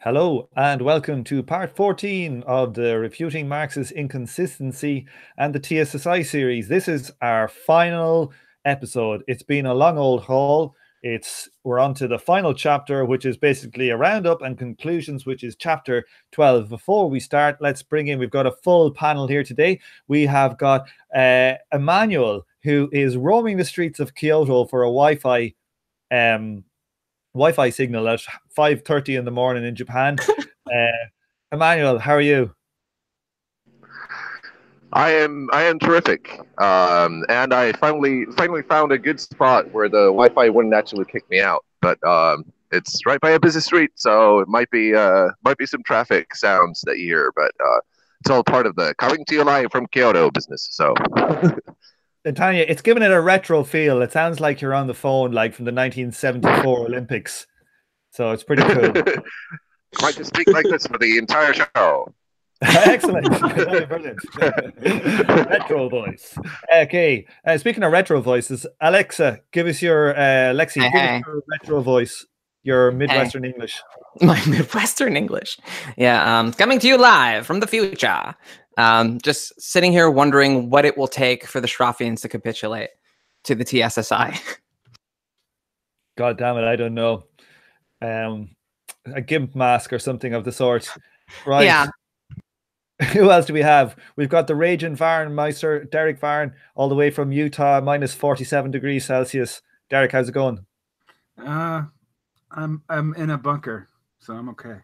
Hello and welcome to part 14 of the Refuting Marx's Inconsistency and the TSSI series. This is our final episode. It's been a long old haul. We're on to the final chapter, which is basically a roundup and conclusions, which is chapter 12. Before we start, we've got a full panel here today. We have got Emmanuel, who is roaming the streets of Kyoto for a Wi-Fi signal at 5:30 in the morning in Japan. Emmanuel, how are you? I am terrific, and I finally found a good spot where the Wi-Fi wouldn't actually kick me out. But it's right by a busy street, so it might be some traffic sounds that you hear. But it's all part of the coming to you live from Kyoto business. So. Tanya, it's giving it a retro feel. It sounds like you're on the phone, like from the 1974 Olympics. So it's pretty cool. Might just speak like this for the entire show. Excellent. Brilliant. Retro voice. Okay. Speaking of retro voices, Alexa, give us your Lexi, give us your retro voice, your Midwestern English. My Midwestern English. Yeah. Coming to you live from the future. Just sitting here wondering what it will take for the Schroffians to capitulate to the TSSI. God damn it, I don't know. A gimp mask or something of the sort. Right. Yeah. Who else do we have? We've got the Raging Varnmeister, Derek Varn, all the way from Utah, minus 47 degrees Celsius. Derek, how's it going? I'm in a bunker, so I'm okay.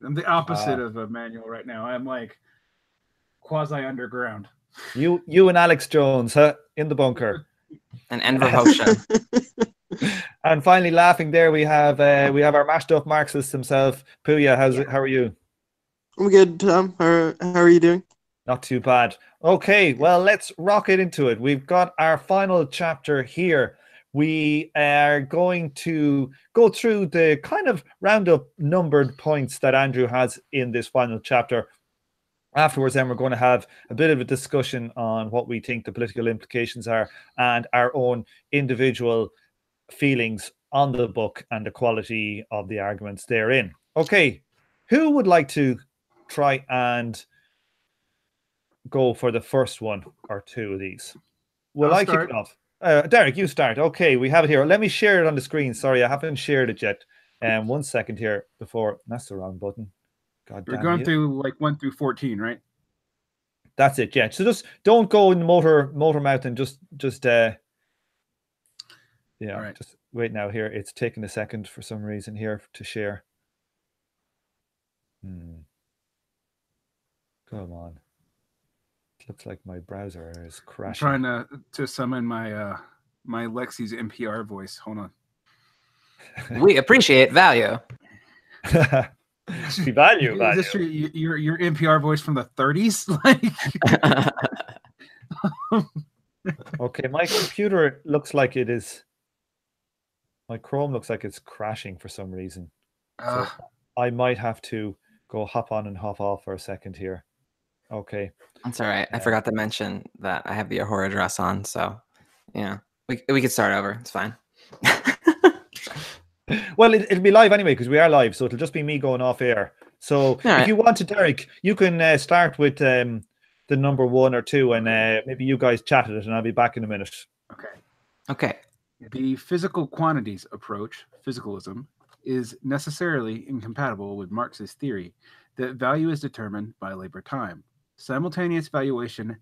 I'm the opposite of Emmanuel right now. I'm like quasi underground. You and Alex Jones, huh? In the bunker. And Enver Hoxha. And finally, laughing there, we have our mashed up Marxist himself, Puya. How are you? I'm good, Tom. How are you doing? Not too bad. Okay, well, let's rocket into it. We've got our final chapter here. We are going to go through the kind of roundup numbered points that Andrew has in this final chapter. Afterwards, then we're going to have a bit of a discussion on what we think the political implications are and our own individual feelings on the book and the quality of the arguments therein. Okay, who would like to try and go for the first one or two of these? Will I kick it off? Derek, you start. Okay, we have it here. Let me share it on the screen. Sorry, I haven't shared it yet. 1 second here before. That's the wrong button. God damn. We're going through like 1 through 14, right? That's it. Yeah. So just don't go in motor mouth and just yeah. Right. Just wait now. Here, it's taking a second for some reason here to share. Come on. It looks like my browser is crashing. I'm trying to summon my my Lexi's NPR voice. Hold on. We appreciate value. Value. Is this your NPR voice from the 30s? Okay, my computer looks like it is. My Chrome looks like it's crashing for some reason. So I might have to go hop on and hop off for a second here. Okay. That's all right. I forgot to mention that I have the Ahura address on, so yeah, we could start over. It's fine. Well, it'll be live anyway because we are live, so it'll just be me going off air. So if you want to, Derek, you can start with the number 1 or 2, and maybe you guys chatted it, and I'll be back in a minute. Okay. The physical quantities approach, physicalism, is necessarily incompatible with Marx's theory that value is determined by labor time. Simultaneous valuation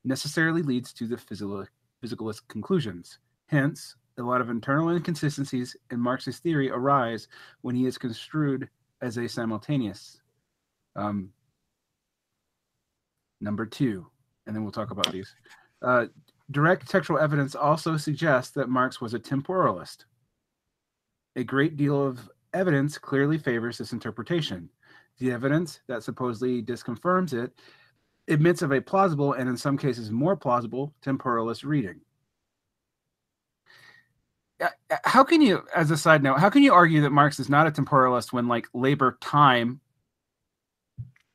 necessarily leads to the physicalist conclusions. Hence, a lot of internal inconsistencies in Marx's theory arise when he is construed as a simultaneous. Number 2, and then we'll talk about these. Direct textual evidence also suggests that Marx was a temporalist. A great deal of evidence clearly favors this interpretation. The evidence that supposedly disconfirms it admits of a plausible, and in some cases more plausible, temporalist reading. How can you, as a side note, how can you argue that Marx is not a temporalist when, like, labor time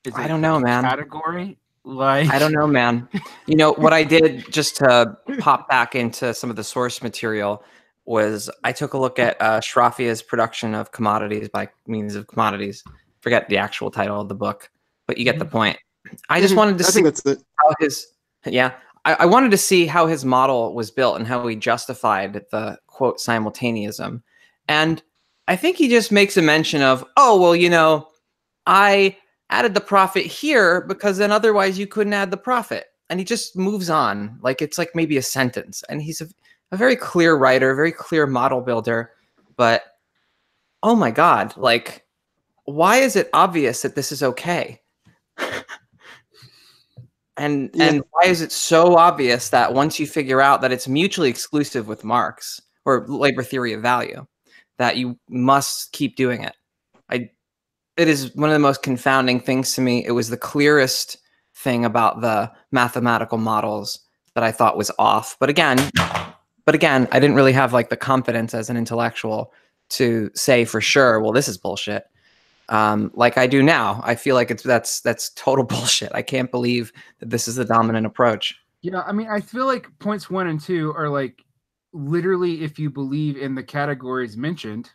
is I don't know, man. Category? Like, I don't know, man. You know, what I did just to pop back into some of the source material was I took a look at Schroffia's production of commodities by means of commodities. forget the actual title of the book, but you get the point. I just wanted to I see think that's it. how I wanted to see how his model was built and how he justified the quote simultaneism. And I think he just makes a mention of, oh, well, you know, I added the profit here because then otherwise you couldn't add the profit. And he just moves on. Like it's like maybe a sentence. And he's a very clear writer, very clear model builder. But oh my God, like, why is it obvious that this is okay? And why is it so obvious that once you figure out that it's mutually exclusive with Marx or labor theory of value, that you must keep doing it? It is one of the most confounding things to me. It was the clearest thing about the mathematical models that I thought was off. But again, I didn't really have like the confidence as an intellectual to say for sure, well, this is bullshit. Like I do now. I feel like that's total bullshit. I can't believe that this is the dominant approach. Yeah, I mean, I feel like points 1 and 2 are like literally if you believe in the categories mentioned,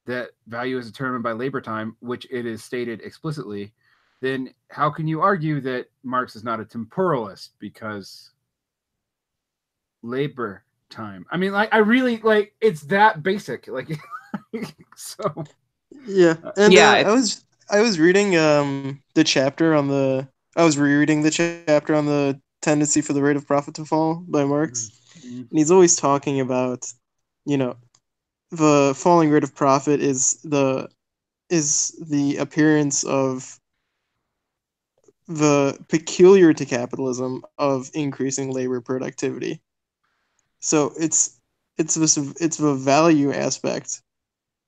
that value is determined by labor time, which it is stated explicitly, then how can you argue that Marx is not a temporalist because labor time? I mean, like, I really like it's that basic. Like, so Yeah, and Yeah, I was reading the chapter on the I was rereading the chapter on the tendency for the rate of profit to fall by Marx, and he's always talking about, you know, the falling rate of profit is the appearance of the peculiar to capitalism of increasing labor productivity. So it's the value aspect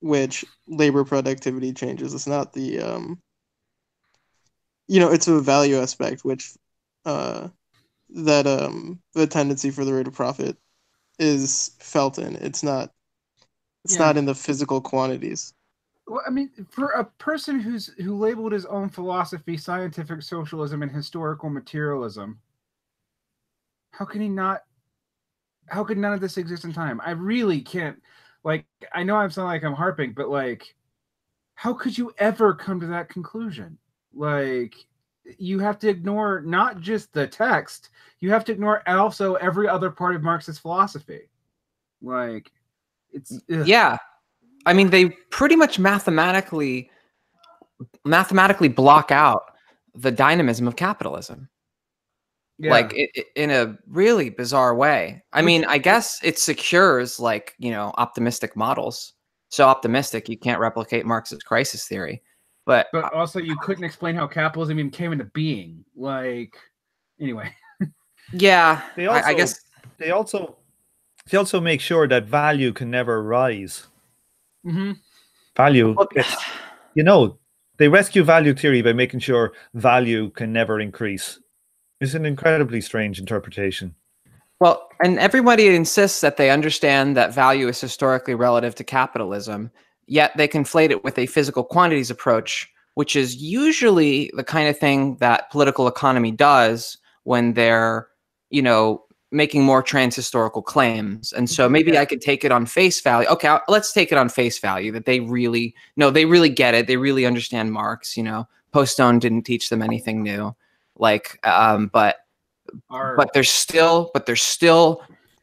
which labor productivity changes. It's not the it's a value aspect which the tendency for the rate of profit is felt in. It's not in the physical quantities. Well, I mean, for a person who labeled his own philosophy scientific socialism and historical materialism, how could none of this exist in time? I really can't. Like, I know I'm sounding like I'm harping, but like, how could you ever come to that conclusion? Like, you have to ignore not just the text, you have to ignore also every other part of Marxist philosophy. Like, it's yeah. I mean, they pretty much mathematically block out the dynamism of capitalism. Yeah. Like in a really bizarre way. I mean, I guess it secures like, you know, optimistic models. So optimistic, you can't replicate Marx's crisis theory. But also you couldn't explain how capitalism even came into being. Like, anyway. Yeah, I guess they also make sure that value can never rise. Mm-hmm. Value, they rescue value theory by making sure value can never increase. It's an incredibly strange interpretation. Well, and everybody insists that they understand that value is historically relative to capitalism, yet they conflate it with a physical quantities approach, which is usually the kind of thing that political economy does when they're, you know, making more transhistorical claims. And so maybe I could take it on face value. Okay, let's take it on face value that they really get it. They really understand Marx, you know. Postone didn't teach them anything new. Like, but they're still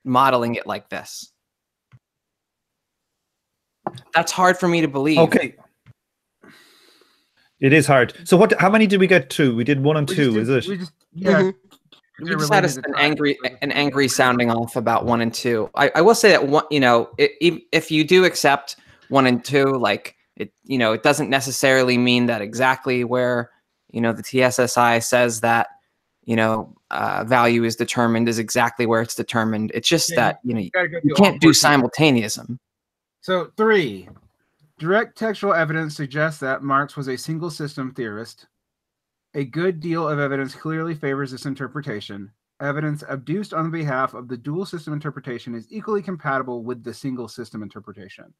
modeling it like this. That's hard for me to believe. Okay. It is hard. So how many did we get to? We did 1 and 2, is it? We just had an angry sounding off about 1 and 2. I will say that one, you know, if you do accept 1 and 2, like it, you know, it doesn't necessarily mean that exactly where, you know, the TSSI says that, you know, value is determined is exactly where it's determined. It's just that, you know, you can't do simultaneism. So 3, direct textual evidence suggests that Marx was a single system theorist. A good deal of evidence clearly favors this interpretation. Evidence adduced on behalf of the dual system interpretation is equally compatible with the single system interpretation.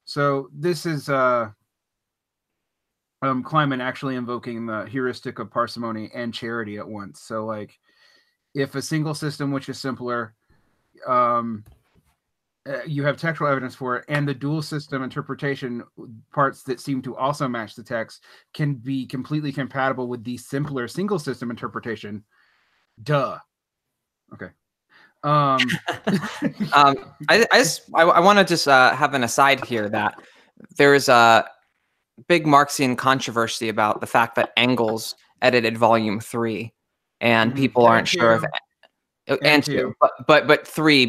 So this is Kleiman actually invoking the heuristic of parsimony and charity at once. So, like, if a single system, which is simpler, you have textual evidence for it, and the dual system interpretation parts that seem to also match the text can be completely compatible with the simpler single system interpretation. Duh. Okay. I want to just have an aside here that there is a big Marxian controversy about the fact that Engels edited Volume 3, and people aren't sure if and two, but 3